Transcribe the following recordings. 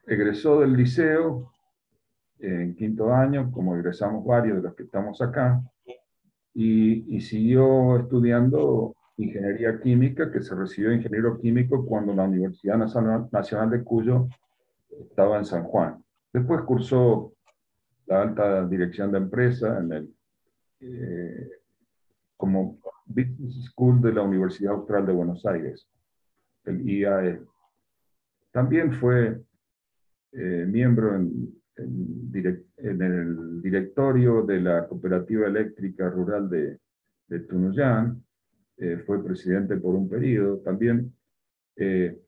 egresó del liceo en quinto año, como egresamos varios de los que estamos acá, y siguió estudiando ingeniería química, que se recibió de ingeniero químico cuando la Universidad Nacional de Cuyo estaba en San Juan. Después cursó la alta dirección de empresa eh, como Business School de la Universidad Austral de Buenos Aires, el IAE. También fue miembro en el directorio de la Cooperativa Eléctrica Rural de Tunuyán, fue presidente por un periodo, también eh,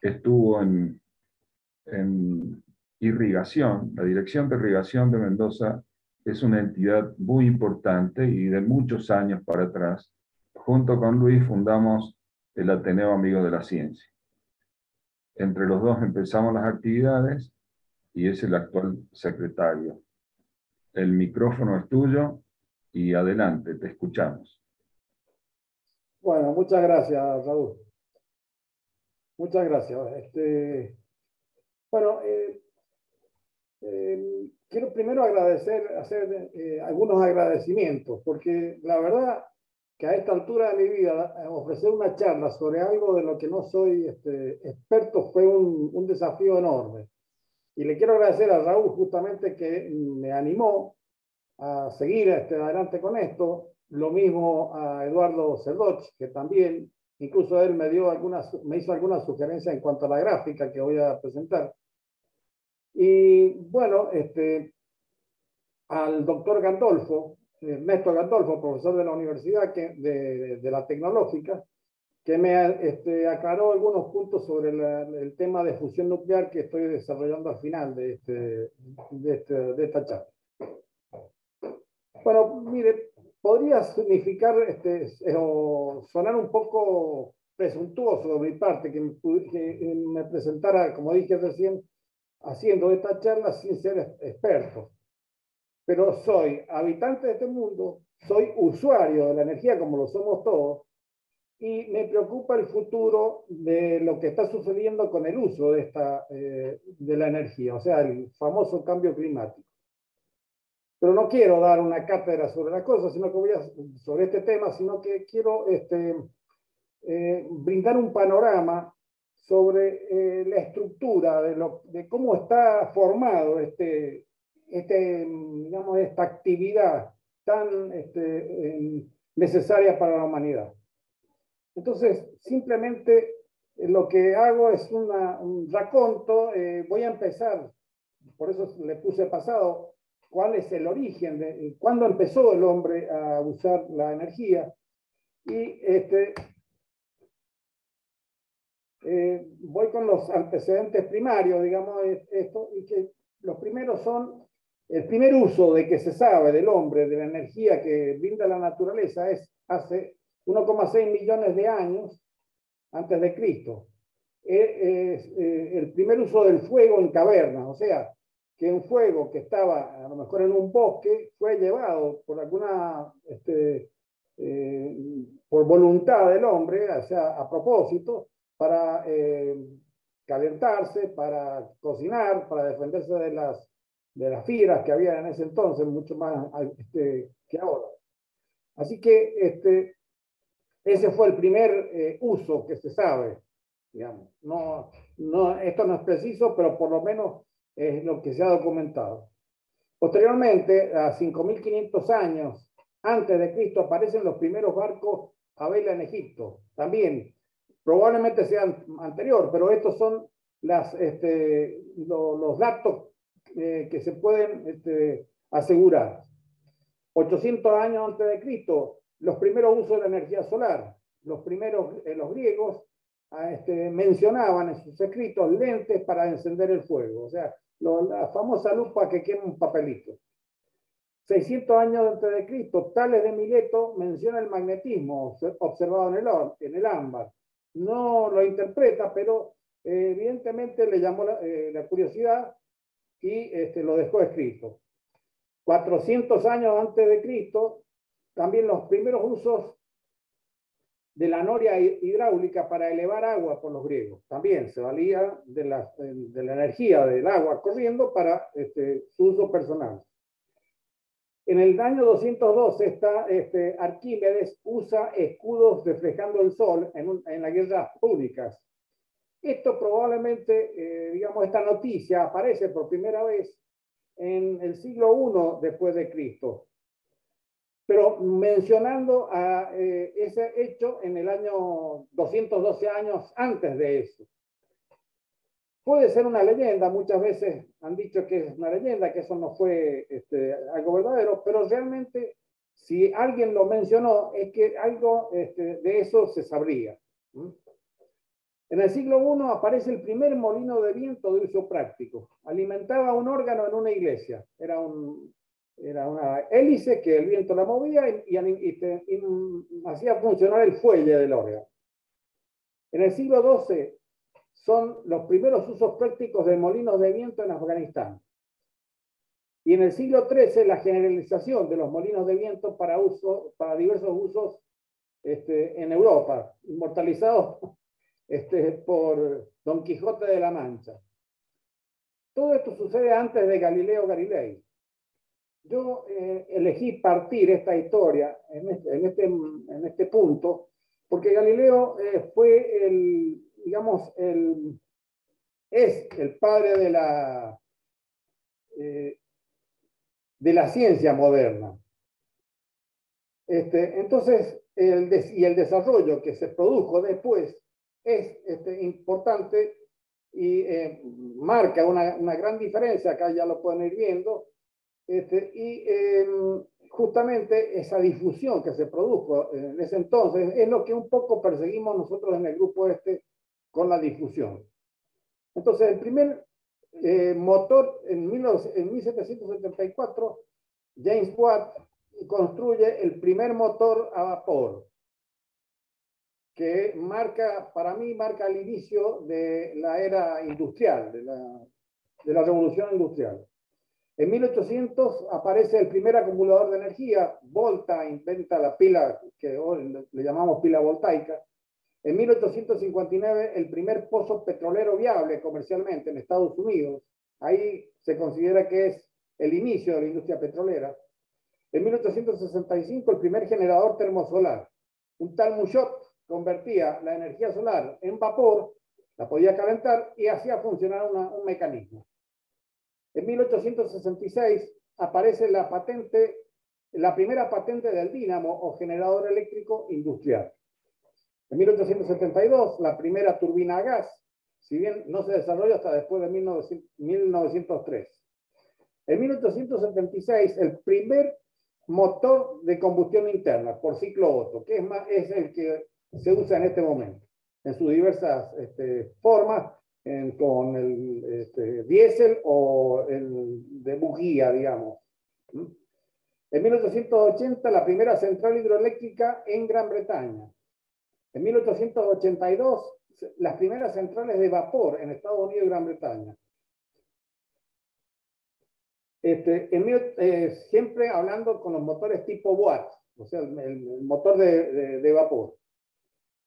estuvo en irrigación. La Dirección de Irrigación de Mendoza es una entidad muy importante y de muchos años para atrás. Junto con Luis fundamos el Ateneo Amigo de la Ciencia. Entre los dos empezamos las actividades y es el actual secretario. El micrófono es tuyo y adelante, te escuchamos. Bueno, muchas gracias, Raúl. Muchas gracias. Bueno, quiero primero hacer algunos agradecimientos, porque la verdad que a esta altura de mi vida ofrecer una charla sobre algo de lo que no soy experto fue un desafío enorme. Y le quiero agradecer a Raúl justamente que me animó a seguir adelante con esto. Lo mismo a Eduardo Cerdoch, que también, incluso él me hizo algunas sugerencias en cuanto a la gráfica que voy a presentar. Y bueno, al doctor Gandolfo, Ernesto Gandolfo, profesor de la universidad de la tecnológica, que me aclaró algunos puntos sobre el tema de fusión nuclear que estoy desarrollando al final de esta charla. Bueno, mire, podría significar o sonar un poco presuntuoso de mi parte que me presentara, como dije recién, haciendo esta charla sin ser experto. Pero soy habitante de este mundo, soy usuario de la energía como lo somos todos, y me preocupa el futuro de lo que está sucediendo con el uso de la energía, o sea, el famoso cambio climático. Pero no quiero dar una cátedra sobre la cosa, sobre este tema, sino que quiero brindar un panorama sobre la estructura de cómo está formado digamos, esta actividad tan necesaria para la humanidad. Entonces, simplemente lo que hago es un raconto. Voy a empezar, por eso le puse pasado, cuál es el origen, cuándo empezó el hombre a usar la energía. Y voy con los antecedentes primarios, digamos, esto, y que los primeros son, el primer uso de que se sabe del hombre, de la energía que brinda la naturaleza, es hace 1,6 millones de años antes de Cristo. El primer uso del fuego en cavernas, o sea, que un fuego que estaba a lo mejor en un bosque fue llevado por por voluntad del hombre, o sea, a propósito, para calentarse, para cocinar, para defenderse de las fieras que había en ese entonces, mucho más que ahora. Así que ese fue el primer uso que se sabe, digamos. Esto no es preciso, pero por lo menos es lo que se ha documentado. Posteriormente, a 5.500 años antes de Cristo, aparecen los primeros barcos a vela en Egipto. También, probablemente sean anterior, pero estos son los datos que se pueden asegurar. 800 años antes de Cristo, los primeros usos de la energía solar. Los griegos mencionaban en sus escritos lentes para encender el fuego, o sea, la famosa lupa que quema un papelito. 600 años antes de Cristo, Tales de Mileto menciona el magnetismo observado en el ámbar. No lo interpreta, pero evidentemente le llamó la curiosidad y lo dejó escrito. 400 años antes de Cristo, también los primeros usos de la noria hidráulica para elevar agua por los griegos. También se valía de la energía del agua corriendo para su uso personal. En el año 212, Arquímedes usa escudos reflejando el sol en las guerras púnicas. Esto probablemente, digamos, esta noticia aparece por primera vez en el siglo I después de Cristo, pero mencionando a ese hecho en el año 212 años antes de eso. Puede ser una leyenda, muchas veces han dicho que es una leyenda, que eso no fue algo verdadero, pero realmente si alguien lo mencionó es que algo de eso se sabría. En el siglo I aparece el primer molino de viento de uso práctico. Alimentaba un órgano en una iglesia. Era una hélice que el viento la movía y hacía funcionar el fuelle del órgano. En el siglo XII son los primeros usos prácticos de molinos de viento en Afganistán. Y en el siglo XIII la generalización de los molinos de viento para diversos usos en Europa, inmortalizados por Don Quijote de la Mancha. Todo esto sucede antes de Galileo Galilei. Yo elegí partir esta historia en este punto porque Galileo fue es el padre de la ciencia moderna. Entonces, el desarrollo que se produjo después es importante y marca una gran diferencia, acá ya lo pueden ir viendo, justamente esa difusión que se produjo en ese entonces es lo que un poco perseguimos nosotros en el grupo con la difusión. Entonces, el primer motor en 1774, James Watt construye el primer motor a vapor, que para mí marca el inicio de la era industrial, de la revolución industrial. En 1800 aparece el primer acumulador de energía. Volta inventa la pila que hoy le llamamos pila voltaica. En 1859 el primer pozo petrolero viable comercialmente en Estados Unidos. Ahí se considera que es el inicio de la industria petrolera. En 1865 el primer generador termosolar. Un tal Mouchot convertía la energía solar en vapor, la podía calentar y hacía funcionar un mecanismo. En 1866 aparece la primera patente del dínamo o generador eléctrico industrial. En 1872, la primera turbina a gas, si bien no se desarrolla hasta después de 1903. En 1876, el primer motor de combustión interna por ciclo Otto, que es el que se usa en este momento, en sus diversas formas, con el diésel o el de bujía, digamos. En 1880, la primera central hidroeléctrica en Gran Bretaña. En 1882, las primeras centrales de vapor en Estados Unidos y Gran Bretaña. Siempre hablando con los motores tipo Watt, o sea, el motor de vapor.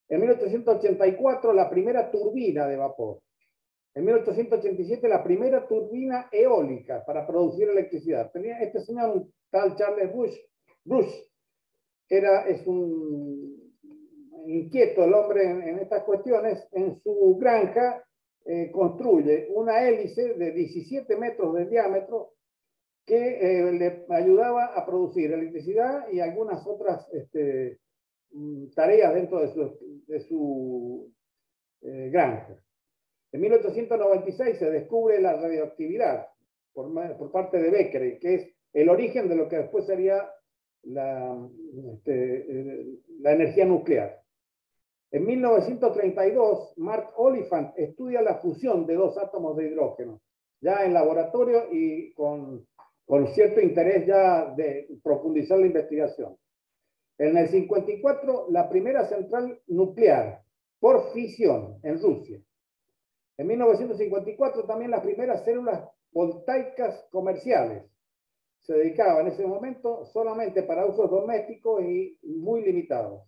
En 1884, la primera turbina de vapor. En 1887, la primera turbina eólica para producir electricidad. Tenía este señor, un tal Charles Brush, es un inquieto el hombre en estas cuestiones. En su granja construye una hélice de 17 metros de diámetro que le ayudaba a producir electricidad y algunas otras tareas dentro de su granja. En 1896 se descubre la radioactividad por parte de Becquerel, que es el origen de lo que después sería la energía nuclear. En 1932, Mark Oliphant estudia la fusión de dos átomos de hidrógeno, ya en laboratorio y con cierto interés ya de profundizar la investigación. En el 54, la primera central nuclear por fisión en Rusia. En 1954 también las primeras células voltaicas comerciales. Se dedicaban en ese momento solamente para usos domésticos y muy limitados.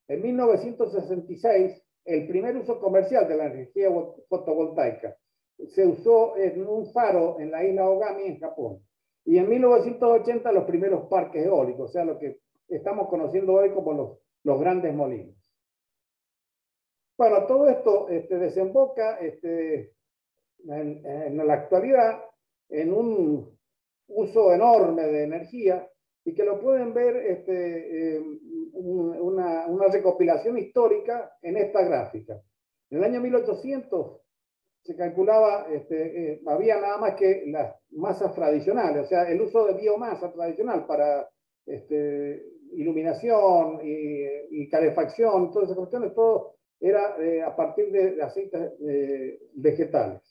En 1966, el primer uso comercial de la energía fotovoltaica se usó en un faro en la isla Ogami, en Japón. Y en 1980 los primeros parques eólicos, o sea, lo que estamos conociendo hoy como los grandes molinos. Bueno, todo esto desemboca en la actualidad en un uso enorme de energía y que lo pueden ver una recopilación histórica en esta gráfica. En el año 1800 se calculaba, había nada más que las masas tradicionales, o sea, el uso de biomasa tradicional para iluminación y calefacción, todas esas cuestiones, todo era a partir de aceites vegetales.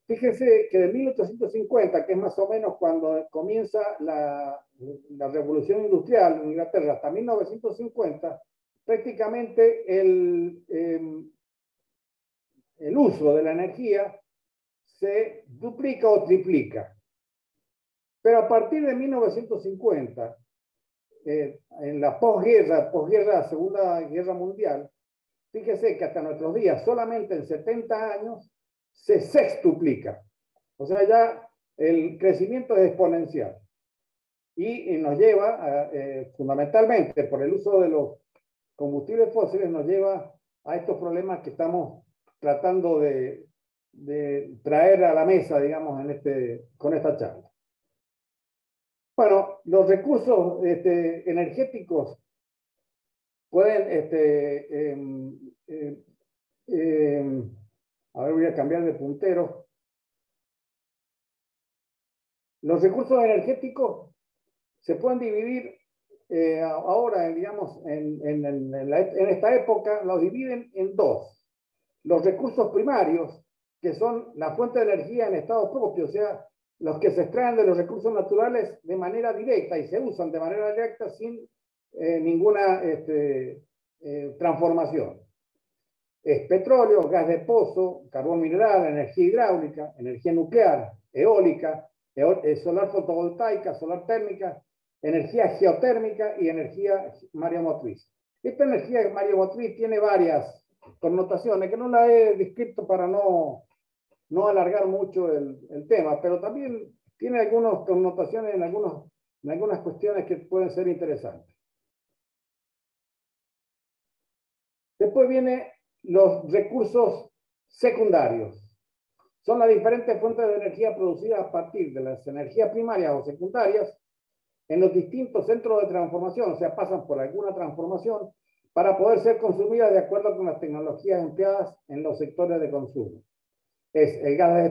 Fíjense que de 1850, que es más o menos cuando comienza la revolución industrial en Inglaterra, hasta 1950, prácticamente el uso de la energía se duplica o triplica. Pero a partir de 1950, en la posguerra, Segunda Guerra Mundial, fíjese que hasta nuestros días, solamente en 70 años, se sextuplica. O sea, ya el crecimiento es exponencial. Y nos lleva, fundamentalmente por el uso de los combustibles fósiles, nos lleva a estos problemas que estamos tratando de traer a la mesa, digamos, con esta charla. Bueno, los recursos energéticos pueden, a ver, voy a cambiar de puntero. Los recursos energéticos se pueden dividir ahora, digamos, en esta época, los dividen en dos. Los recursos primarios, que son la fuente de energía en estado propio, o sea, los que se extraen de los recursos naturales de manera directa y se usan de manera directa sin ninguna transformación. Es petróleo, gas de pozo, carbón mineral, energía hidráulica, energía nuclear, eólica, solar fotovoltaica, solar térmica, energía geotérmica y energía mareomotriz. Esta energía mareomotriz tiene varias connotaciones que no la he descrito para no alargar mucho el tema, pero también tiene algunas connotaciones en algunas cuestiones que pueden ser interesantes. Después vienen los recursos secundarios. Son las diferentes fuentes de energía producidas a partir de las energías primarias o secundarias en los distintos centros de transformación, o sea, pasan por alguna transformación para poder ser consumidas de acuerdo con las tecnologías empleadas en los sectores de consumo. Es el gas de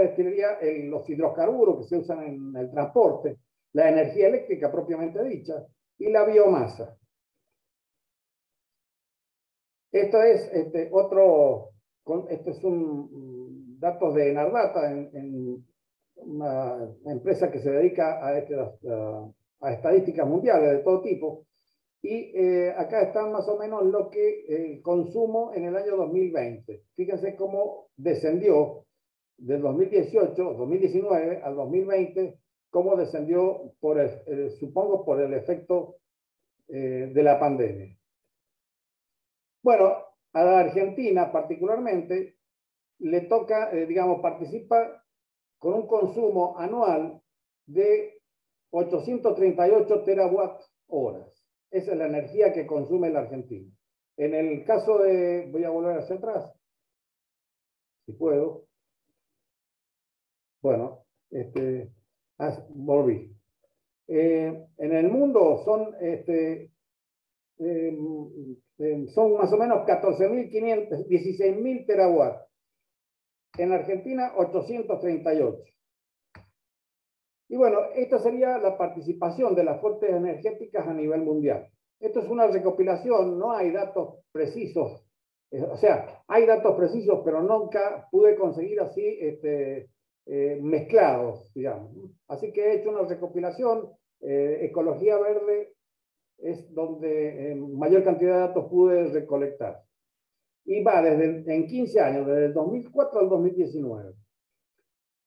destilería, los hidrocarburos que se usan en el transporte, la energía eléctrica propiamente dicha y la biomasa. Esto es datos de Enardata, en una empresa que se dedica a estadísticas mundiales de todo tipo. Y acá están más o menos lo que el consumo en el año 2020. Fíjense cómo descendió del 2019 al 2020, cómo descendió, supongo, por el efecto de la pandemia. Bueno, a la Argentina particularmente le toca, digamos, participa con un consumo anual de 838 terawatt horas. Esa es la energía que consume la Argentina. En el caso de, voy a volver hacia atrás, si puedo. Bueno, volví. En el mundo son más o menos 14.500, 16.000 terawatts. En Argentina, 838. Y bueno, esto sería la participación de las fuentes energéticas a nivel mundial. Esto es una recopilación, no hay datos precisos. O sea, hay datos precisos, pero nunca pude conseguir así mezclados, digamos. Así que he hecho una recopilación. Ecología Verde es donde mayor cantidad de datos pude recolectar. Y va en 15 años, desde el 2004 al 2019.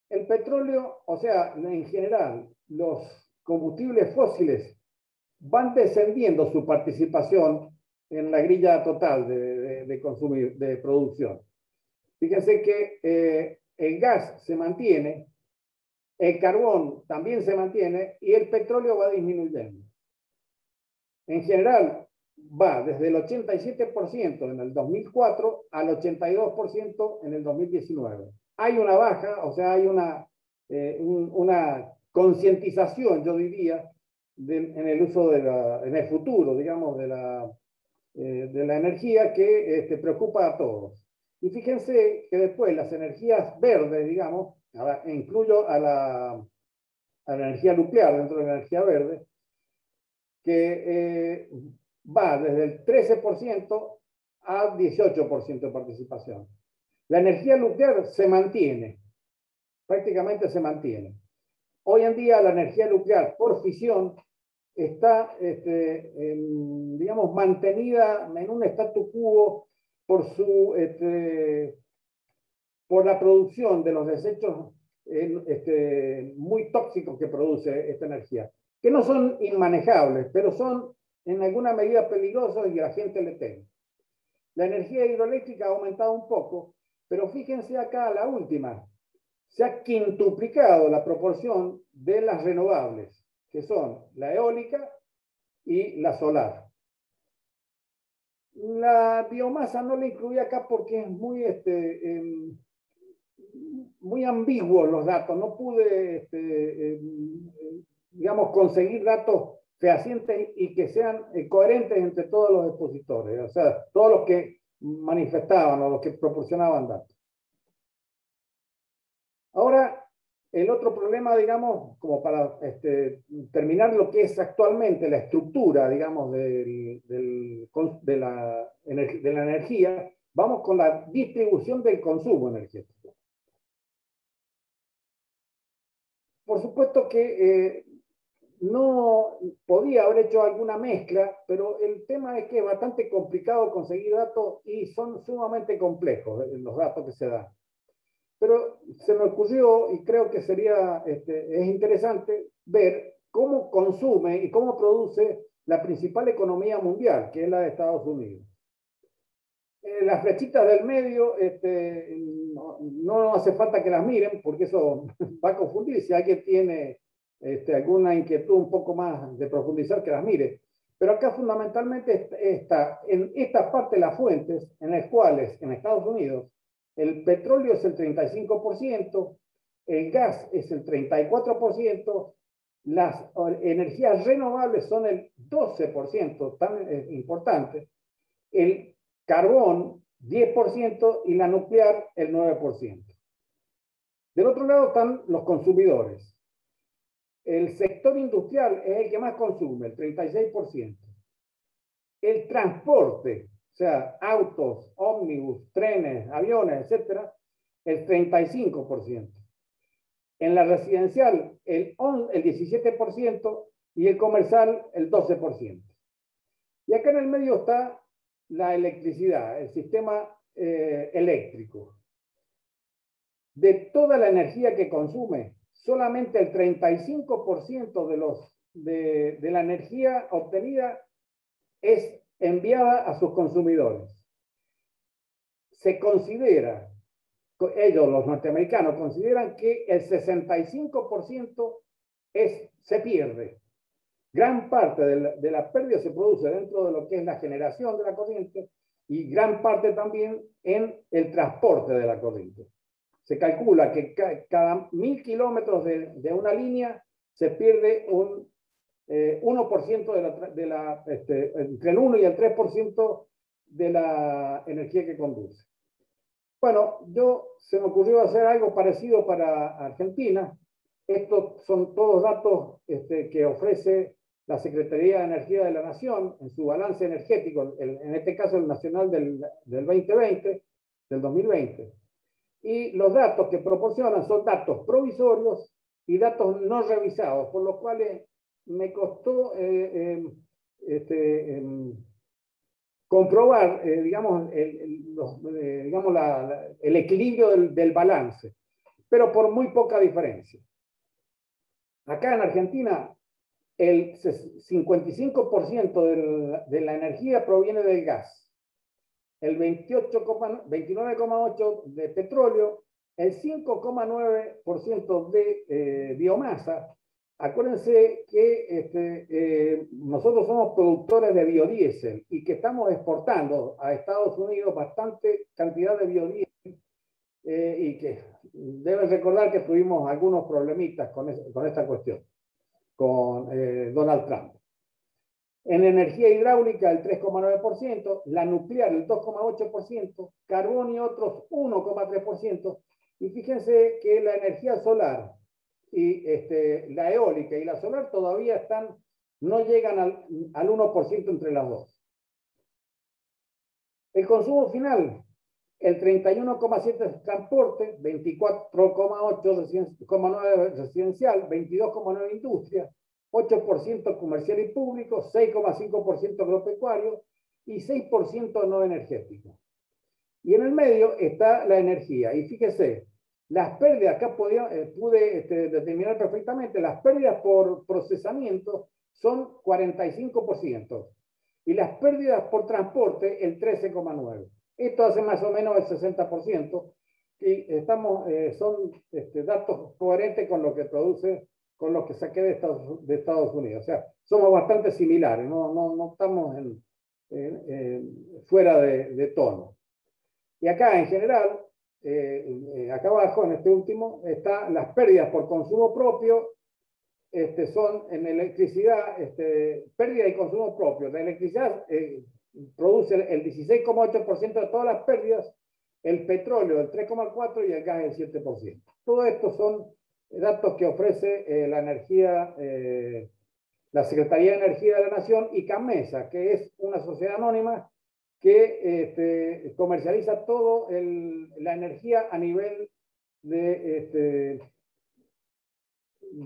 El petróleo, o sea, en general, los combustibles fósiles van descendiendo su participación en la grilla total de producción. Fíjense que el gas se mantiene, el carbón también se mantiene y el petróleo va disminuyendo. En general, va desde el 87% en el 2004 al 82% en el 2019. Hay una baja, o sea, hay una concientización, yo diría, en el uso en el futuro, digamos, de la energía que preocupa a todos. Y fíjense que después las energías verdes, digamos, incluyo a la energía nuclear dentro de la energía verde, que va desde el 13% al 18% de participación. La energía nuclear se mantiene, prácticamente se mantiene. Hoy en día la energía nuclear por fisión está, digamos, mantenida en un statu quo por la producción de los desechos muy tóxicos que produce esta energía, que no son inmanejables, pero son en alguna medida peligrosos y la gente le teme. La energía hidroeléctrica ha aumentado un poco, pero fíjense acá la última, se ha quintuplicado la proporción de las renovables, que son la eólica y la solar. La biomasa no la incluí acá porque es muy ambiguos los datos. No pude, digamos, conseguir datos fehacientes y que sean coherentes entre todos los expositores, o sea, todos los que manifestaban o los que proporcionaban datos. Ahora, el otro problema, digamos, como para terminar lo que es actualmente la estructura, digamos, de la energía, vamos con la distribución del consumo energético. Por supuesto que no podía haber hecho alguna mezcla, pero el tema es que es bastante complicado conseguir datos y son sumamente complejos los datos que se dan. Pero se me ocurrió y creo que es interesante ver cómo consume y cómo produce la principal economía mundial, que es la de Estados Unidos. Las flechitas del medio no hace falta que las miren porque eso va a confundir. Si alguien tiene alguna inquietud un poco más de profundizar, que las mire. Pero acá fundamentalmente está en esta parte de las fuentes en las cuales en Estados Unidos el petróleo es el 35%, el gas es el 34%, las energías renovables son el 12%, tan importante, el carbón 10% y la nuclear el 9%. Del otro lado están los consumidores. El sector industrial es el que más consume, el 36%. El transporte, o sea, autos, ómnibus, trenes, aviones, etcétera, el 35%. En la residencial, el 17% y el comercial, el 12%. Y acá en el medio está la electricidad, el sistema eléctrico. De toda la energía que consume, solamente el 35% de la energía obtenida es enviada a sus consumidores. Se considera, ellos los norteamericanos consideran que el 65% se pierde. Gran parte de la pérdida se produce dentro de lo que es la generación de la corriente y gran parte también en el transporte de la corriente. Se calcula que cada 1000 kilómetros de una línea se pierde un 1% entre el 1 y el 3% de la energía que conduce. Bueno, se me ocurrió hacer algo parecido para Argentina. Estos son todos datos que ofrece la Secretaría de Energía de la Nación en su balance energético, en este caso el nacional del 2020, del 2020. Y los datos que proporcionan son datos provisorios y datos no revisados, por lo cual me costó comprobar, digamos, el equilibrio del balance, pero por muy poca diferencia. Acá en Argentina, el 55% de la energía proviene del gas, el 29,8% de petróleo, el 5,9% de biomasa. Acuérdense que nosotros somos productores de biodiesel y que estamos exportando a Estados Unidos bastante cantidad de biodiesel y que deben recordar que tuvimos algunos problemitas con esta cuestión, con Donald Trump. En energía hidráulica el 3,9%, la nuclear el 2,8%, carbón y otros 1,3%, y fíjense que la energía solar y la eólica y la solar todavía no llegan al 1% entre las dos. El consumo final, el 31,7% es transporte, 24,9% residencial, 22,9% industria, 8% comercial y público, 6,5% agropecuario y 6% no energético. Y en el medio está la energía. Y fíjese, las pérdidas, acá pude determinar perfectamente, las pérdidas por procesamiento son 45%. Y las pérdidas por transporte, el 13,9%. Esto hace más o menos el 60%. Y son datos coherentes con lo que produce, con lo que saqué de Estados Unidos. O sea, somos bastante similares, no estamos fuera de tono. Y acá, en general, acá abajo, en este último, están las pérdidas por consumo propio, son en electricidad, pérdida y consumo propio. La electricidad produce el 16,8% de todas las pérdidas, el petróleo el 3,4% y el gas el 7%. Todo esto son datos que ofrece la energía, la Secretaría de Energía de la Nación y CAMMESA, que es una sociedad anónima que comercializa toda la energía a nivel de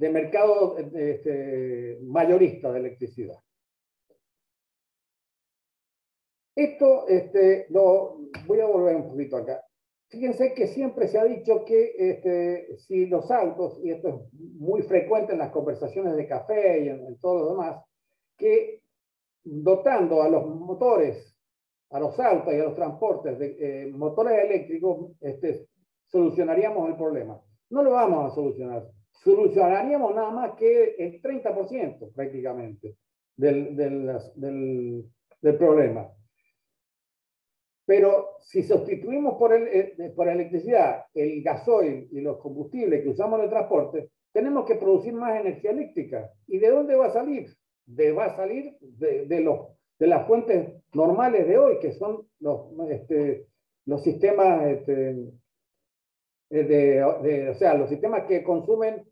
mercado mayorista de electricidad. Esto voy a volver un poquito acá. Fíjense que siempre se ha dicho que si los autos, y esto es muy frecuente en las conversaciones de café y en todo lo demás, que dotando a los motores, a los autos y a los transportes de motores eléctricos, solucionaríamos el problema. No lo vamos a solucionar. Solucionaríamos nada más que el 30% prácticamente del problema. Pero si sustituimos por electricidad el gasoil y los combustibles que usamos en el transporte, tenemos que producir más energía eléctrica. ¿Y de dónde va a salir? Va a salir de las fuentes normales de hoy, que son los sistemas, o sea, los sistemas que consumen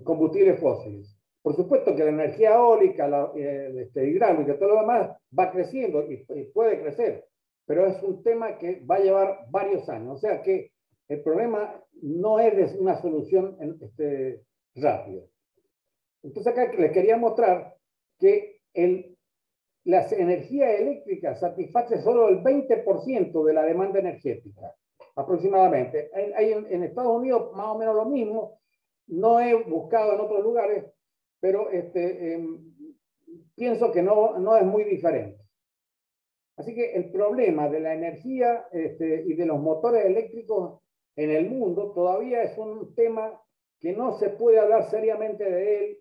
combustibles fósiles. Por supuesto que la energía eólica, hidráulica, todo lo demás va creciendo y puede crecer, pero es un tema que va a llevar varios años. O sea que el problema no es una solución rápida. Entonces acá les quería mostrar que la energía eléctrica satisface solo el 20% de la demanda energética, aproximadamente. Hay en Estados Unidos más o menos lo mismo. No he buscado en otros lugares, pero pienso que no es muy diferente. Así que el problema de la energía y de los motores eléctricos en el mundo todavía es un tema que no se puede hablar seriamente de él,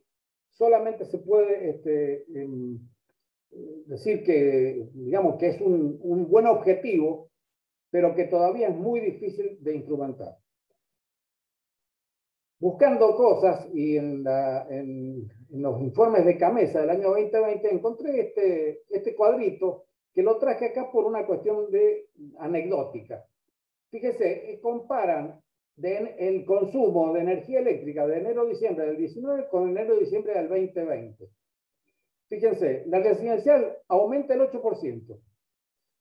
solamente se puede decir que, digamos, que es un buen objetivo, pero que todavía es muy difícil de instrumentar. Buscando cosas y en los informes de CAMMESA del año 2020 encontré este cuadrito que lo traje acá por una cuestión anecdótica. Fíjese, comparan el consumo de energía eléctrica de enero a diciembre del 19 con enero a diciembre del 2020. Fíjense, la residencial aumenta el 8%,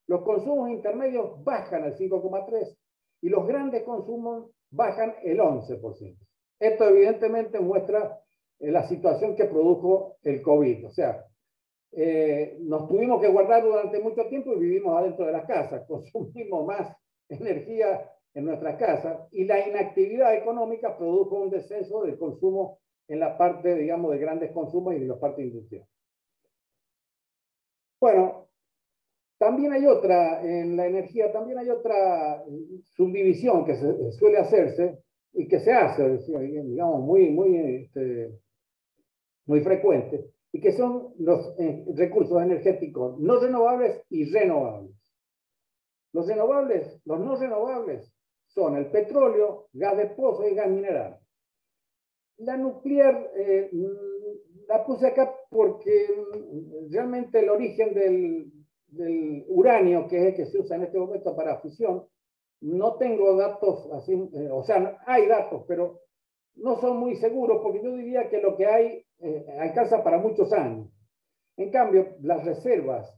los consumos intermedios bajan el 5,3% y los grandes consumos bajan el 11%. Esto evidentemente muestra la situación que produjo el COVID. O sea, nos tuvimos que guardar durante mucho tiempo y vivimos adentro de las casas. Consumimos más energía en nuestras casas y la inactividad económica produjo un descenso del consumo en la parte, digamos, de grandes consumos y en la parte industrial. Bueno, también hay otra, en la energía, también hay otra subdivisión que suele hacerse y que se hace, digamos, muy frecuente, y que son los recursos energéticos no renovables y renovables. Los no renovables son el petróleo, gas de pozo y gas mineral. La nuclear la puse acá porque realmente el origen del uranio, que es el que se usa en este momento para fusión, no tengo datos así, o sea, hay datos, pero no son muy seguros porque yo diría que lo que hay alcanza para muchos años. En cambio, las reservas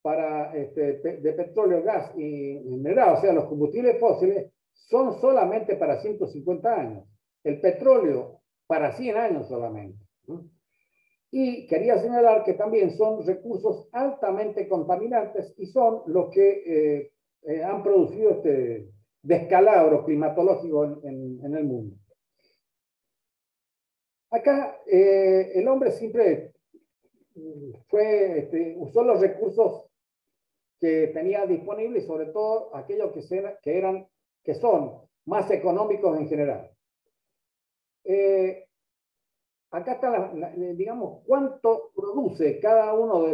de petróleo, gas y mineral, o sea, los combustibles fósiles, son solamente para 150 años. El petróleo para 100 años solamente. Y quería señalar que también son recursos altamente contaminantes y son los que han producido este descalabro climatológico en el mundo. Acá el hombre siempre usó los recursos que tenía disponibles y sobre todo aquellos que son más económicos en general. Acá está, digamos, cuánto produce cada uno de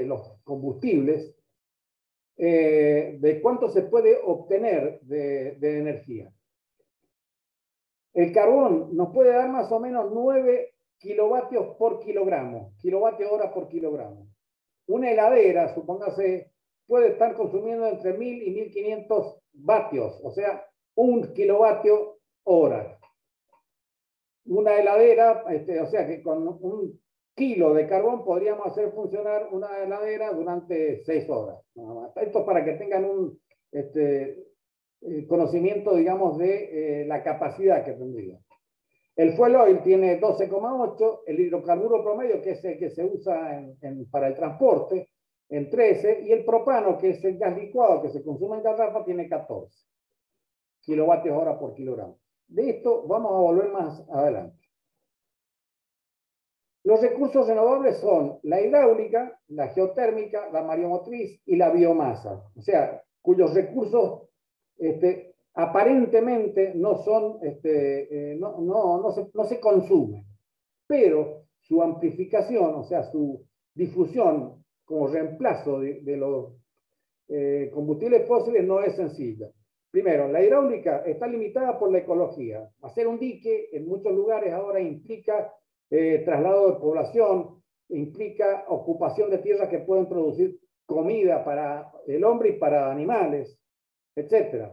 los combustibles, de cuánto se puede obtener de energía. El carbón nos puede dar más o menos 9 kilovatios por kilogramo, kilovatio hora por kilogramo. Una heladera, supóngase, puede estar consumiendo entre 1000 y 1500 vatios, o sea, 1 kilovatio hora. Una heladera, o sea que con 1 kilo de carbón podríamos hacer funcionar una heladera durante 6 horas. Esto es para que tengan un conocimiento, digamos, de la capacidad que tendría. El fuel oil tiene 12,8, el hidrocarburo promedio, que es el que se usa para el transporte, en 13, y el propano, que es el gas licuado que se consume en garrafa, tiene 14 kilovatios hora por kilogramo. De esto vamos a volver más adelante. Los recursos renovables son la hidráulica, la geotérmica, la mareomotriz y la biomasa, o sea, cuyos recursos aparentemente no se consumen, pero su amplificación, o sea, su difusión como reemplazo de los combustibles fósiles no es sencilla. Primero, la hidráulica está limitada por la ecología. Hacer un dique en muchos lugares ahora implica traslado de población, implica ocupación de tierras que pueden producir comida para el hombre y para animales, etc.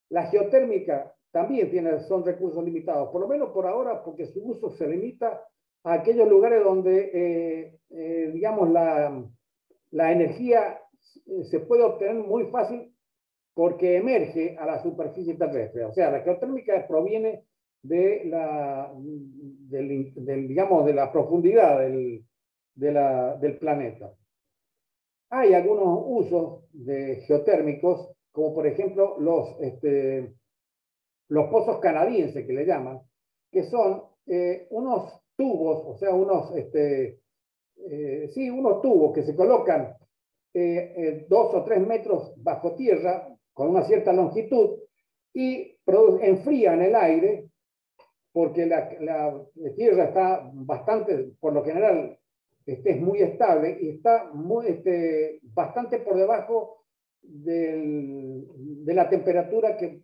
La geotérmica también son recursos limitados, por lo menos por ahora, porque su uso se limita a aquellos lugares donde, digamos, la energía se puede obtener muy fácil porque emerge a la superficie terrestre. O sea, la geotérmica proviene digamos, de la profundidad del planeta. Hay algunos usos geotérmicos, como por ejemplo los pozos canadienses, que le llaman, que son unos tubos, o sea, unos tubos que se colocan 2 o 3 metros bajo tierra, con una cierta longitud, y enfrían el aire, porque la tierra está bastante, por lo general, es muy estable y está bastante por debajo de la temperatura que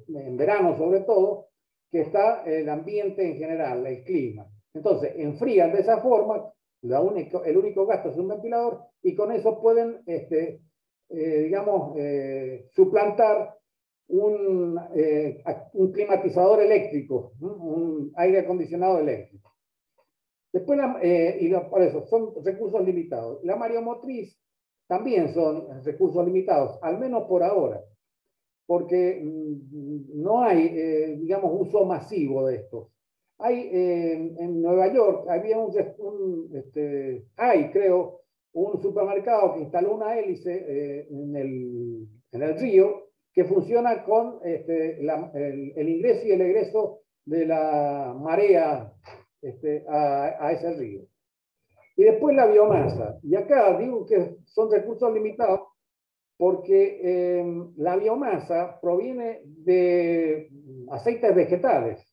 en verano sobre todo, que está el ambiente en general, el clima. Entonces, enfrían de esa forma, el único gasto es un ventilador, y con eso pueden, digamos, suplantar un climatizador eléctrico, un aire acondicionado eléctrico. Después, por eso, son recursos limitados. La mareomotriz también son recursos limitados, al menos por ahora, porque no hay, digamos, uso masivo de estos. Hay en Nueva York, había creo, un supermercado que instaló una hélice en el río que funciona con el ingreso y el egreso de la marea a ese río. Y después la biomasa. Y acá digo que son recursos limitados porque la biomasa proviene de aceites vegetales.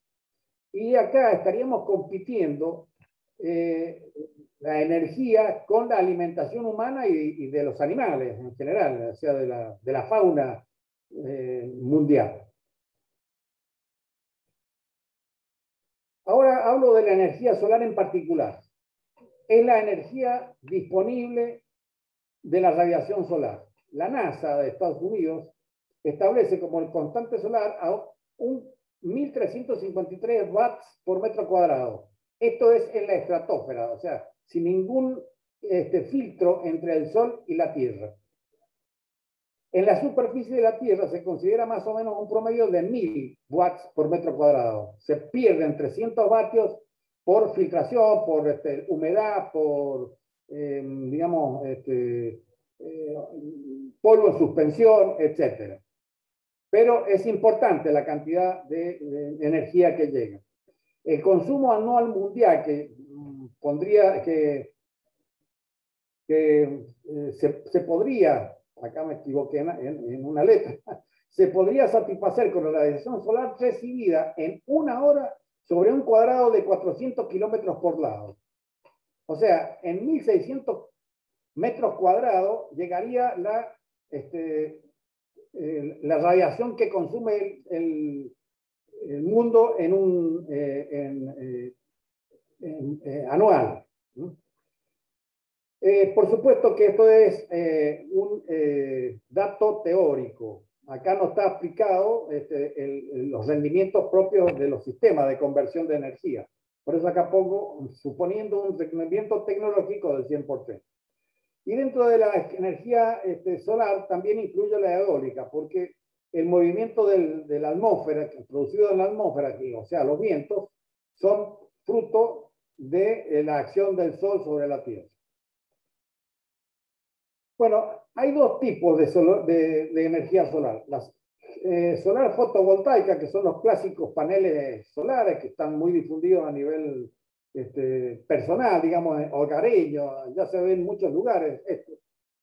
Y acá estaríamos compitiendo la energía con la alimentación humana y de los animales en general, o sea, de la fauna mundial. Ahora hablo de la energía solar en particular. Es la energía disponible de la radiación solar. La NASA de Estados Unidos establece como el constante solar a un 1353 watts por metro cuadrado. Esto es en la estratosfera, o sea, sin ningún filtro entre el Sol y la Tierra. En la superficie de la Tierra se considera más o menos un promedio de 1000 watts por metro cuadrado. Se pierden 300 vatios por filtración, por humedad, por, digamos, polvo en suspensión, etc. Pero es importante la cantidad de energía que llega. El consumo anual mundial que pondría se podría, acá me equivoqué en una letra, se podría satisfacer con la radiación solar recibida en una hora sobre un cuadrado de 400 kilómetros por lado. O sea, en 1600 metros cuadrados llegaría la radiación que consume el mundo anual. Por supuesto que esto es un dato teórico. Acá no está aplicado los rendimientos propios de los sistemas de conversión de energía. Por eso acá pongo, suponiendo un rendimiento tecnológico del 100%. Y dentro de la energía solar también incluye la eólica, porque el movimiento de la atmósfera, producido en la atmósfera, o sea, los vientos, son fruto de la acción del Sol sobre la Tierra. Bueno, hay dos tipos de energía solar. La solar fotovoltaica, que son los clásicos paneles solares que están muy difundidos a nivel personal, digamos, hogareño, ya se ve en muchos lugares.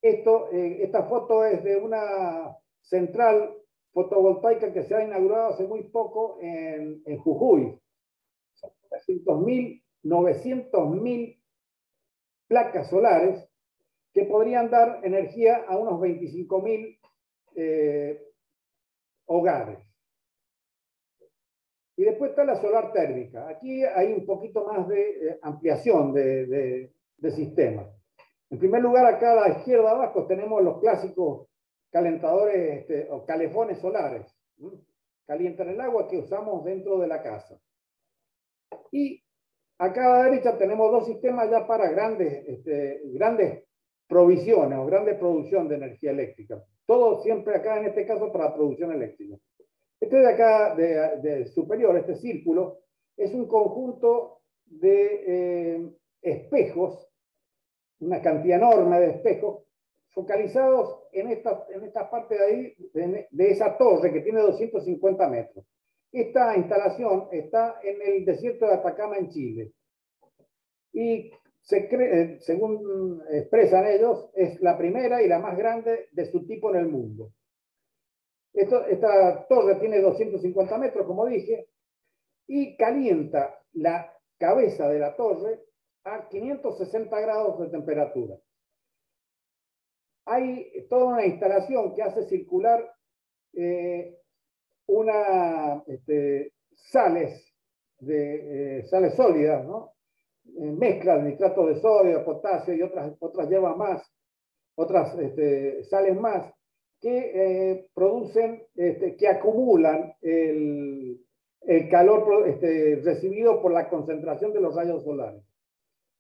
Esta foto es de una central fotovoltaica que se ha inaugurado hace muy poco en Jujuy. 300.000, 900.000 placas solares que podrían dar energía a unos 25.000 hogares. Y después está la solar térmica. Aquí hay un poquito más de ampliación de sistema. En primer lugar, acá a la izquierda abajo tenemos los clásicos calentadores o calefones solares. Calientan el agua que usamos dentro de la casa. Y acá a la derecha tenemos dos sistemas ya para grandes provisiones o grande producción de energía eléctrica. Todo siempre acá, en este caso, para producción eléctrica. Este de acá, de superior, este círculo, es un conjunto de espejos, una cantidad enorme de espejos, focalizados en esta parte de ahí, de esa torre que tiene 250 metros. Esta instalación está en el desierto de Atacama, en Chile. Y se cree, según expresan ellos, es la primera y la más grande de su tipo en el mundo. Esta torre tiene 250 metros, como dije, y calienta la cabeza de la torre a 560 grados de temperatura. Hay toda una instalación que hace circular sales sólidas, ¿no? Mezclas de nitrato de sodio, potasio y otras hierbas más, otras sales más, que producen, que acumulan el calor recibido por la concentración de los rayos solares.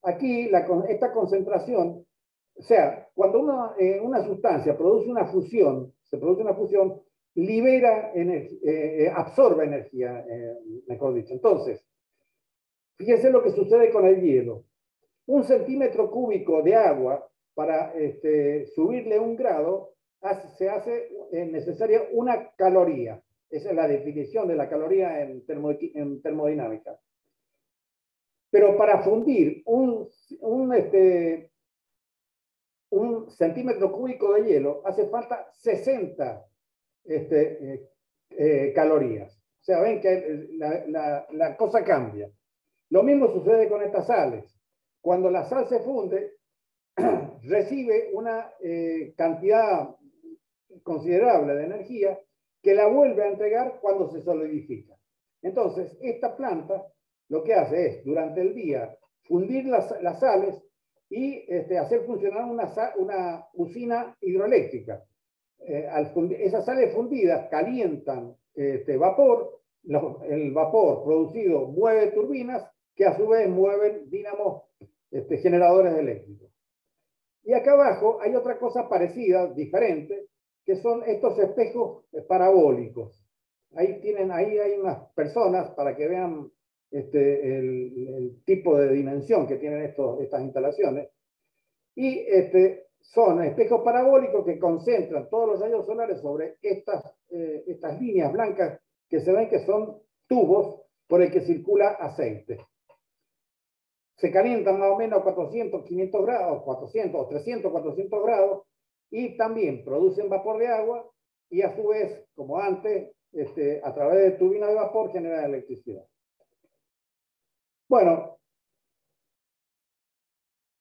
Aquí, esta concentración, o sea, cuando una sustancia produce una fusión, libera absorbe energía, mejor dicho. Entonces, fíjense lo que sucede con el hielo. 1 centímetro cúbico de agua, para subirle 1 grado, se hace necesaria 1 caloría. Esa es la definición de la caloría en termodinámica. Pero para fundir un centímetro cúbico de hielo hace falta 60 calorías. O sea, ven que la cosa cambia. Lo mismo sucede con estas sales. Cuando la sal se funde, recibe una cantidad considerable de energía que la vuelve a entregar cuando se solidifica. Entonces, esta planta lo que hace es, durante el día, fundir las sales y hacer funcionar una usina hidroeléctrica. Esas sales fundidas calientan vapor, el vapor producido mueve turbinas que a su vez mueven dínamos generadores eléctricos. Y acá abajo hay otra cosa parecida, diferente, que son estos espejos parabólicos. Ahí hay unas personas para que vean el tipo de dimensión que tienen estas instalaciones. Y son espejos parabólicos que concentran todos los rayos solares sobre estas líneas blancas que se ven que son tubos por el que circula aceite. Se calientan más o menos a 400, 500 grados, 400 o 300, 400 grados, y también producen vapor de agua y a su vez, como antes, a través de turbinas de vapor generan electricidad. Bueno,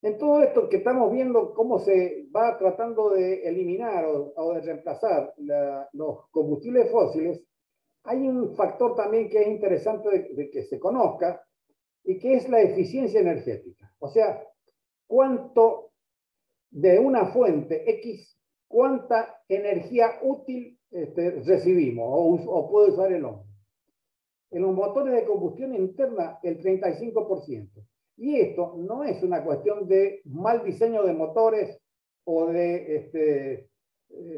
en todo esto que estamos viendo cómo se va tratando de eliminar o de reemplazar los combustibles fósiles, hay un factor también que es interesante de que se conozca y que es la eficiencia energética. O sea, cuánto de una fuente X, cuánta energía útil recibimos o puede usar el hombre. En los motores de combustión interna, el 35%. Y esto no es una cuestión de mal diseño de motores o de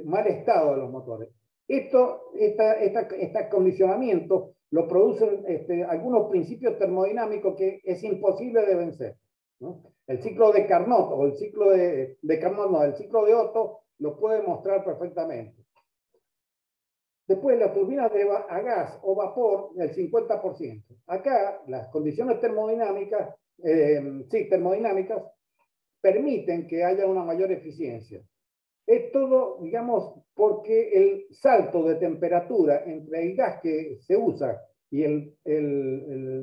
mal estado de los motores. Este acondicionamiento lo producen algunos principios termodinámicos que es imposible de vencer, ¿no? El ciclo de Carnot o el ciclo el ciclo de Otto lo puede mostrar perfectamente. Después, las turbinas a gas o vapor, el 50%. Acá, las condiciones termodinámicas permiten que haya una mayor eficiencia. Es todo, digamos, porque el salto de temperatura entre el gas que se usa y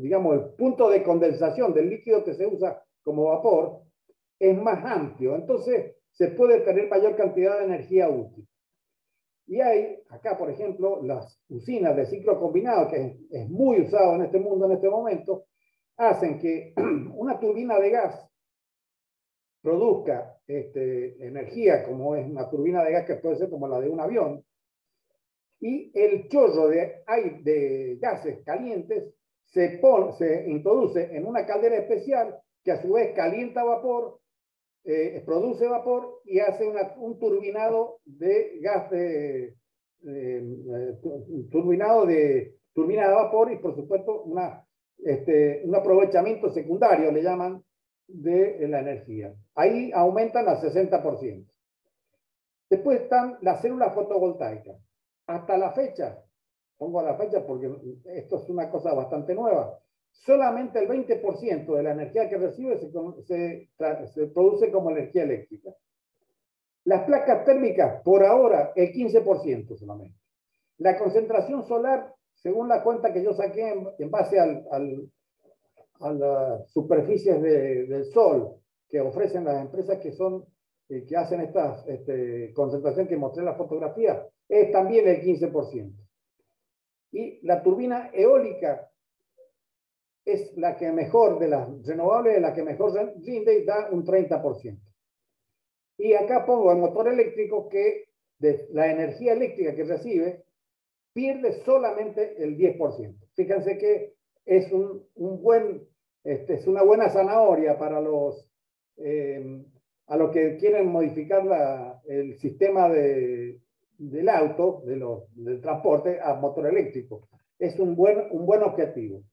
digamos, el punto de condensación del líquido que se usa como vapor es más amplio. Entonces, se puede tener mayor cantidad de energía útil. Y hay acá, por ejemplo, las usinas de ciclo combinado, que es muy usado en este mundo en este momento, hacen que una turbina de gas produzca energía, como es una turbina de gas que puede ser como la de un avión, y el chorro de gases calientes se introduce en una caldera especial que a su vez calienta vapor, produce vapor y hace un turbinado de gas turbinado de turbina de vapor y por supuesto un aprovechamiento secundario, le llaman, de la energía. Ahí aumentan al 60%. Después están las células fotovoltaicas. Hasta la fecha, pongo la fecha porque esto es una cosa bastante nueva, solamente el 20% de la energía que recibe se produce como energía eléctrica. Las placas térmicas, por ahora, el 15% solamente. La concentración solar, según la cuenta que yo saqué en base a las superficies del sol que ofrecen las empresas que hacen esta concentración que mostré en la fotografía, es también el 15%. Y la turbina eólica es la que mejor, de las renovables, la que mejor rinde y da un 30%. Y acá pongo el motor eléctrico que de la energía eléctrica que recibe pierde solamente el 10%. Fíjense que es es una buena zanahoria para a los que quieren modificar el sistema del auto, del transporte a motor eléctrico. Es un buen objetivo.